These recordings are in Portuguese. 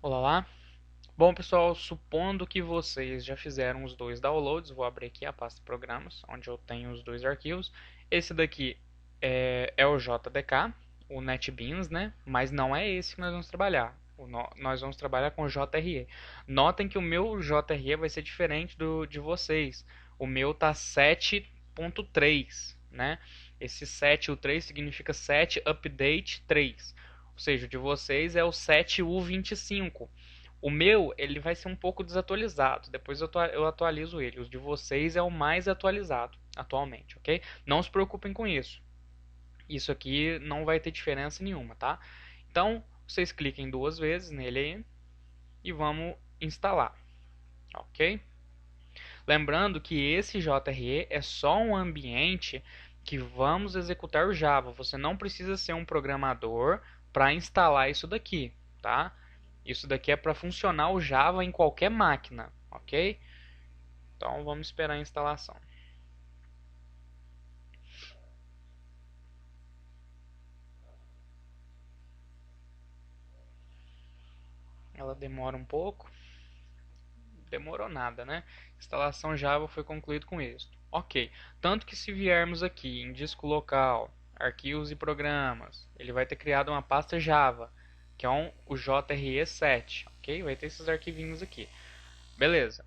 Olá lá. Bom, pessoal, supondo que vocês já fizeram os dois downloads, vou abrir aqui a pasta programas, onde eu tenho os dois arquivos. Esse daqui é o JDK, o NetBeans, né? Mas não é esse que nós vamos trabalhar. Nós vamos trabalhar com o JRE. Notem que o meu JRE vai ser diferente do de vocês. O meu tá 7.3, né? Esse 7 e o 3 significa 7 Update 3. Ou seja, o de vocês é o 7U25. O meu, ele vai ser um pouco desatualizado. Depois eu atualizo ele. Os de vocês é o mais atualizado atualmente, ok? Não se preocupem com isso. Isso aqui não vai ter diferença nenhuma, tá? Então, vocês cliquem duas vezes nele aí e vamos instalar, ok? Lembrando que esse JRE é só um ambiente que vamos executar o Java. Você não precisa ser um programador para instalar isso daqui, tá? Isso daqui é para funcionar o Java em qualquer máquina, ok? Então vamos esperar a instalação. Ela demora um pouco. Demorou nada, né? Instalação Java foi concluído com êxito. Ok. Tanto que se viermos aqui em disco local, arquivos e programas, ele vai ter criado uma pasta Java, que é o JRE7, ok? Vai ter esses arquivinhos aqui. Beleza.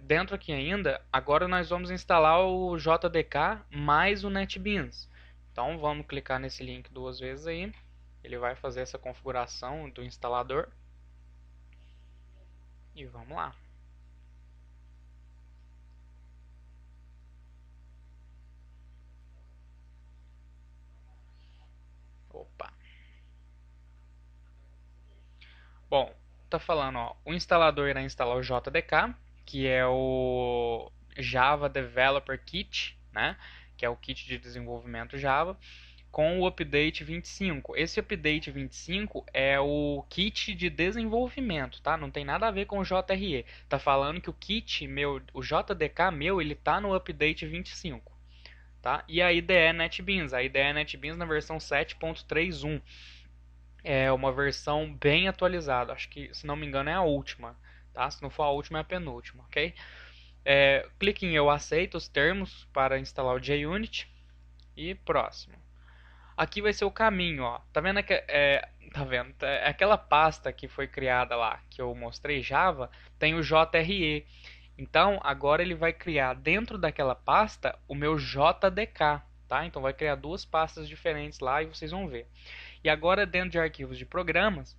Dentro aqui ainda, agora nós vamos instalar o JDK mais o NetBeans. Então vamos clicar nesse link duas vezes aí. Ele vai fazer essa configuração do instalador. E vamos lá. Opa. Bom, tá falando, ó, o instalador irá instalar o JDK, que é o Java Developer Kit, né? Que é o kit de desenvolvimento Java, com o update 25. Esse update 25 é o kit de desenvolvimento, tá? Não tem nada a ver com o JRE. Tá falando que o kit meu, o JDK meu, ele tá no update 25, tá? E a IDE NetBeans, a IDE NetBeans na versão 7.31. É uma versão bem atualizada. Acho que, se não me engano, é a última, tá? Se não for a última, é a penúltima, ok? Clique em eu aceito os termos para instalar o JUnit e próximo. Aqui vai ser o caminho, ó. Tá vendo tá vendo? Aquela pasta que foi criada lá, que eu mostrei Java, tem o JRE. Então, agora ele vai criar dentro daquela pasta o meu JDK, tá? Então vai criar duas pastas diferentes lá e vocês vão ver. E agora dentro de arquivos de programas,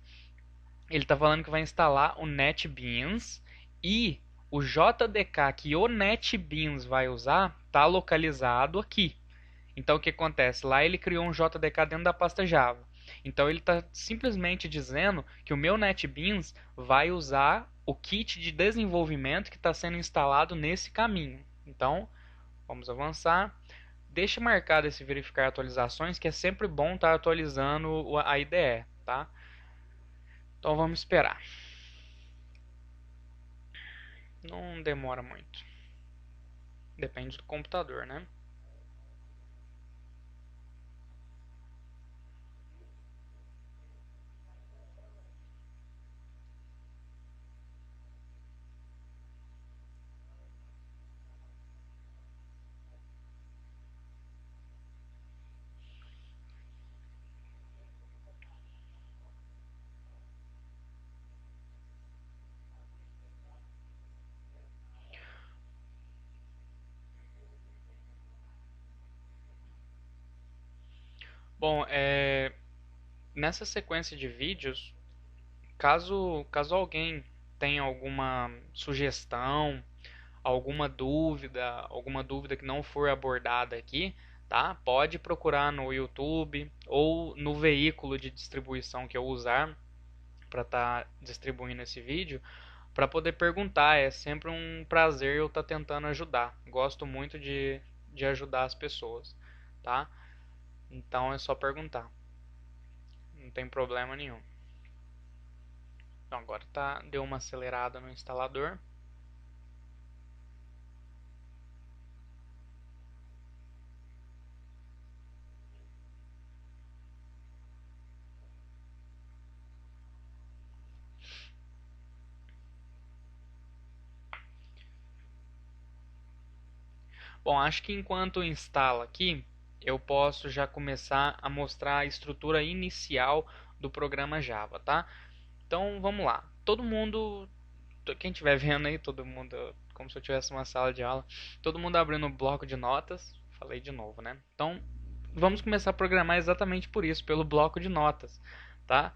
ele está falando que vai instalar o NetBeans e o JDK que o NetBeans vai usar está localizado aqui. Então o que acontece? Lá ele criou um JDK dentro da pasta Java. Então ele está simplesmente dizendo que o meu NetBeans vai usar o kit de desenvolvimento que está sendo instalado nesse caminho. Então vamos avançar. Deixa marcado esse verificar atualizações, que é sempre bom estar atualizando a IDE, tá? Então vamos esperar. Não demora muito. Depende do computador, né? Bom, nessa sequência de vídeos, caso alguém tenha alguma sugestão, alguma dúvida que não for abordada aqui, tá? Pode procurar no YouTube ou no veículo de distribuição que eu usar para estar distribuindo esse vídeo, para poder perguntar. É sempre um prazer eu estar tentando ajudar. Gosto muito de ajudar as pessoas, tá? Então é só perguntar. Não tem problema nenhum. Então agora deu uma acelerada no instalador. Bom, acho que enquanto instala aqui, eu posso já começar a mostrar a estrutura inicial do programa Java, tá? Então vamos lá. Todo mundo, quem estiver vendo aí, todo mundo, como se eu tivesse uma sala de aula, todo mundo abrindo o bloco de notas. Falei de novo, né? Então vamos começar a programar exatamente por isso, pelo bloco de notas, tá?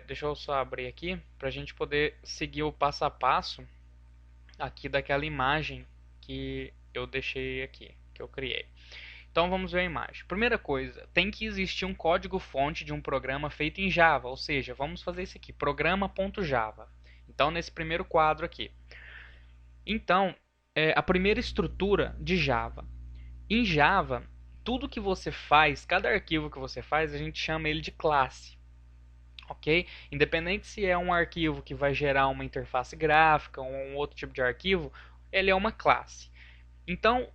Deixa eu só abrir aqui para a gente poder seguir o passo a passo aqui daquela imagem que eu deixei aqui, que eu criei. Então vamos ver a imagem. Primeira coisa, tem que existir um código-fonte de um programa feito em Java, ou seja, vamos fazer isso aqui, programa.java. Então nesse primeiro quadro aqui. Então, a primeira estrutura de Java. Em Java, tudo que você faz, cada arquivo que você faz, a gente chama ele de classe. Ok? Independente se é um arquivo que vai gerar uma interface gráfica ou um outro tipo de arquivo, ele é uma classe. Então,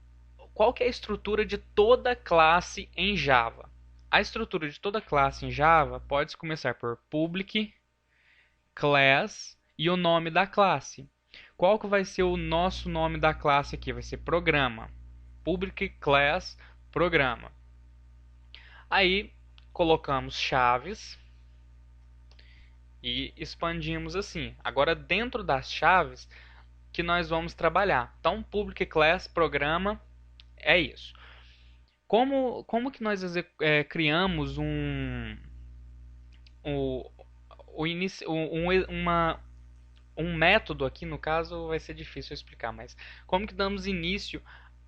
qual que é a estrutura de toda classe em Java? A estrutura de toda classe em Java pode começar por public, class e o nome da classe. Qual que vai ser o nosso nome da classe aqui? Vai ser programa. Public class programa. Aí colocamos chaves e expandimos assim. Agora dentro das chaves que nós vamos trabalhar. Então public class programa é isso. Como que nós criamos um, um método aqui, no caso vai ser difícil eu explicar, mas como que damos início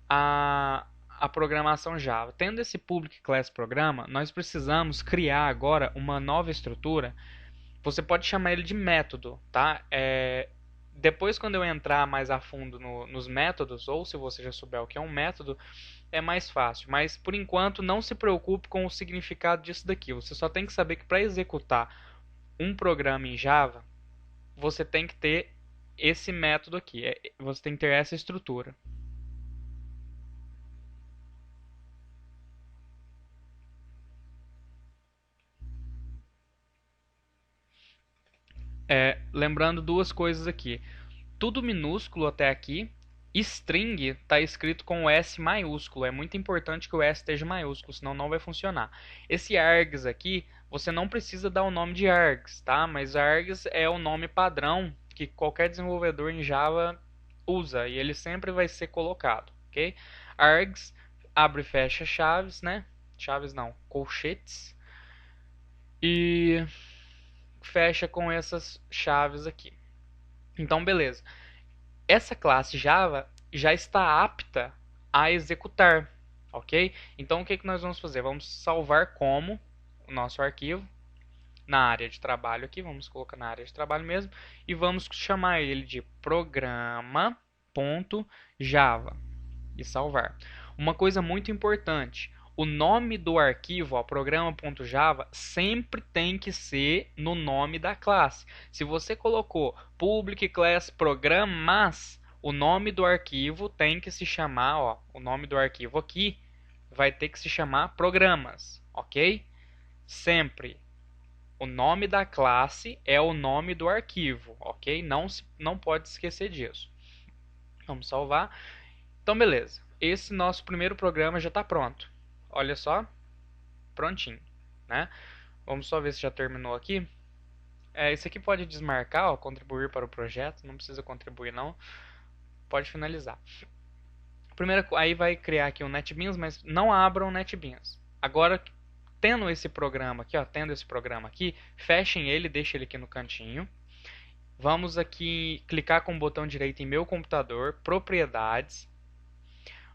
a programação Java? Tendo esse public class programa, nós precisamos criar agora uma nova estrutura. Você pode chamar ele de método, tá? Depois, quando eu entrar mais a fundo nos métodos, ou se você já souber o que é um método, é mais fácil. Mas, por enquanto, não se preocupe com o significado disso daqui. Você só tem que saber que para executar um programa em Java, você tem que ter esse método aqui. Você tem que ter essa estrutura. Lembrando duas coisas aqui. Tudo minúsculo até aqui. String está escrito com o S maiúsculo. É muito importante que o S esteja maiúsculo, senão não vai funcionar. Esse args aqui, você não precisa dar o nome de args, tá? Mas args é o nome padrão que qualquer desenvolvedor em Java usa e ele sempre vai ser colocado, ok? Args abre e fecha chaves, né? Chaves não, colchetes. E fecha com essas chaves aqui. Então, beleza. Essa classe Java já está apta a executar, ok? Então, o que nós vamos fazer? Vamos salvar como o nosso arquivo na área de trabalho aqui, vamos colocar na área de trabalho mesmo, e vamos chamar ele de programa.java e salvar. Uma coisa muito importante, o nome do arquivo, programa.java, sempre tem que ser no nome da classe. Se você colocou public class programas, o nome do arquivo tem que se chamar, o nome do arquivo aqui vai ter que se chamar programas, ok? Sempre. O nome da classe é o nome do arquivo, ok? Não pode esquecer disso. Vamos salvar. Então, beleza. Esse nosso primeiro programa já está pronto. Olha só, prontinho, né? Vamos só ver se já terminou aqui. Esse aqui pode desmarcar, contribuir para o projeto. Não precisa contribuir, não. Pode finalizar. Primeiro, aí vai criar aqui um NetBeans, mas não abram o NetBeans. Agora, tendo esse programa aqui, fechem ele, deixem ele aqui no cantinho. Vamos aqui clicar com o botão direito em meu computador, propriedades.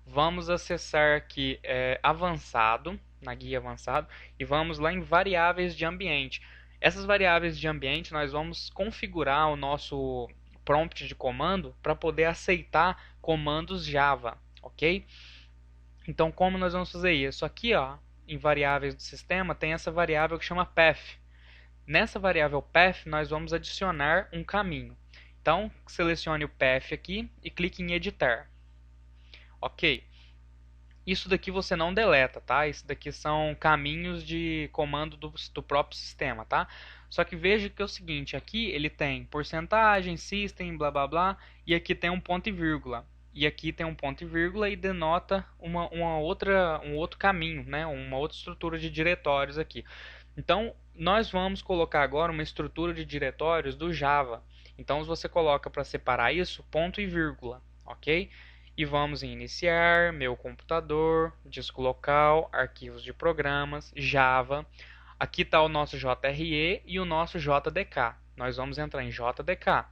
Vamos acessar aqui avançado, na guia avançado, e vamos lá em variáveis de ambiente. Essas variáveis de ambiente nós vamos configurar o nosso prompt de comando para poder aceitar comandos Java, ok? Então, como nós vamos fazer isso? Aqui, em variáveis do sistema, tem essa variável que chama path. Nessa variável path, nós vamos adicionar um caminho. Então, selecione o path aqui e clique em editar. Ok. Isso daqui você não deleta, tá? Isso daqui são caminhos de comando do próprio sistema, tá? Só que veja que é o seguinte, aqui ele tem porcentagem, system, blá blá blá, e aqui tem um ponto e vírgula. e aqui tem um ponto e vírgula e denota um outro caminho, né? Uma outra estrutura de diretórios aqui. Então, nós vamos colocar agora uma estrutura de diretórios do Java. Então, você coloca para separar isso ponto e vírgula, ok? E vamos em iniciar, meu computador, disco local, arquivos de programas, Java. Aqui está o nosso JRE e o nosso JDK. Nós vamos entrar em JDK.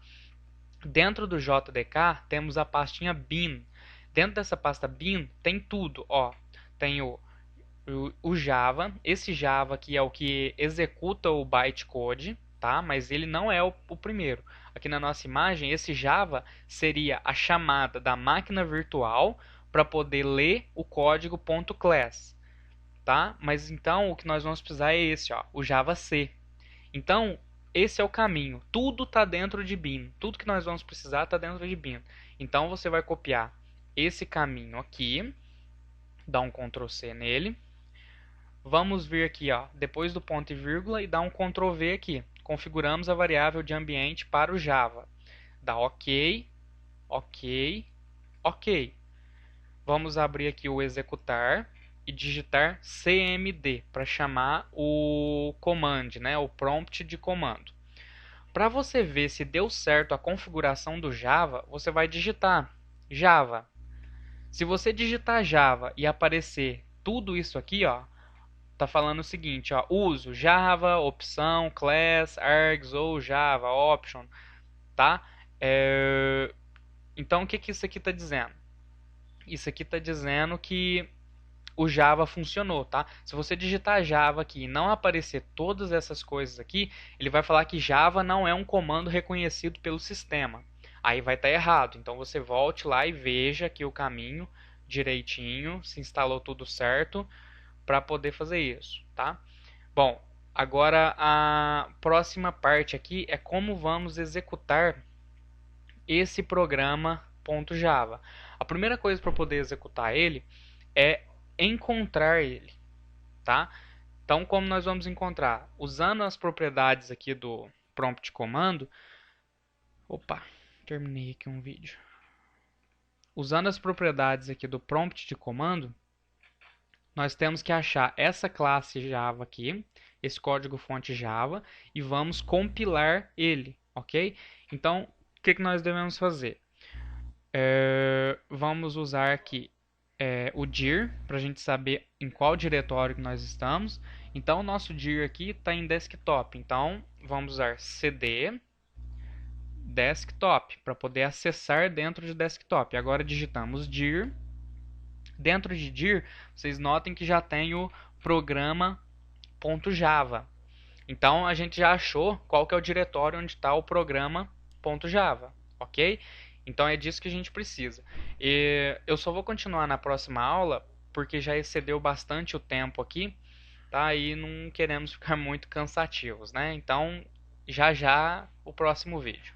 Dentro do JDK temos a pastinha bin. Dentro dessa pasta bin tem tudo, ó. Tem o Java. Esse Java aqui é o que executa o bytecode, tá? Mas ele não é o primeiro. Aqui na nossa imagem, esse Java seria a chamada da máquina virtual para poder ler o código .class, tá? Mas então o que nós vamos precisar é esse, ó, o Java C. Então, esse é o caminho. Tudo está dentro de bin. Tudo que nós vamos precisar está dentro de bin. Então, você vai copiar esse caminho aqui, dar um Ctrl C nele. Vamos vir aqui, ó, depois do ponto e vírgula, e dar um Ctrl V aqui. Configuramos a variável de ambiente para o Java. Dá OK, OK, OK. Vamos abrir aqui o executar e digitar cmd para chamar o command, né, o prompt de comando. Para você ver se deu certo a configuração do Java, você vai digitar Java. Se você digitar Java e aparecer tudo isso aqui, ó, tá falando o seguinte, ó, uso Java, opção, class, args ou Java, option, tá? Então, o que isso aqui está dizendo? Isso aqui está dizendo que o Java funcionou, tá? Se você digitar Java aqui e não aparecer todas essas coisas aqui, ele vai falar que Java não é um comando reconhecido pelo sistema. Aí vai estar errado. Então você volte lá e veja aqui o caminho direitinho, se instalou tudo certo para poder fazer isso, tá? Bom, agora a próxima parte aqui é como vamos executar esse programa .java. A primeira coisa para poder executar ele é encontrar ele, tá? Então, como nós vamos encontrar? Usando as propriedades aqui do prompt comando. Opa, terminei aqui um vídeo. Usando as propriedades aqui do prompt de comando, nós temos que achar essa classe Java aqui, esse código fonte Java, e vamos compilar ele, ok? Então, o que nós devemos fazer? Vamos usar aqui o dir, para a gente saber em qual diretório que nós estamos. Então, o nosso dir aqui está em desktop. Então, vamos usar cd desktop, para poder acessar dentro de desktop. Agora, digitamos dir. Dentro de dir, vocês notem que já tem o programa.java. Então, a gente já achou qual que é o diretório onde está o programa.java, ok? Então é disso que a gente precisa. E eu só vou continuar na próxima aula, porque já excedeu bastante o tempo aqui, tá? E não queremos ficar muito cansativos, né? Então, já já o próximo vídeo.